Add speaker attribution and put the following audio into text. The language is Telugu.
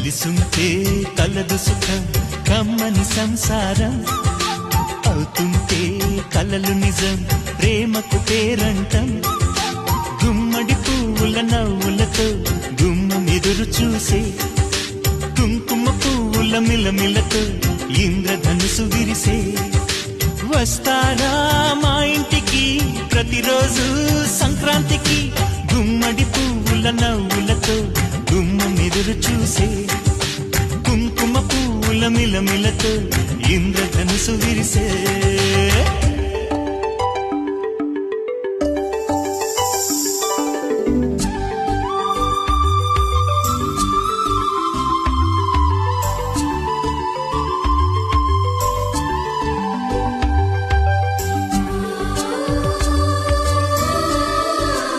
Speaker 1: కలిసుంటే కలదు సుఖం కమ్మని సంసారం అవుతుంటే కలలు నిజం ప్రేమకు పేరంటం గుమ్మడి పువ్వుల నవ్వులతో గుమ్మం ఎదురు చూసే కుంకుమ పువ్వుల మిలమిలతో ఇంద్రధనుసు విరిసే వస్తారా మా ఇంటికి ప్రతిరోజు సంక్రాంతికి గుమ్మడి పువ్వుల నవ్వులతో గుమ్మం ఎదురు చూసే కుంకుమ పువ్వుల మిలమిలతో ఇంద్రధనుసు విరిసే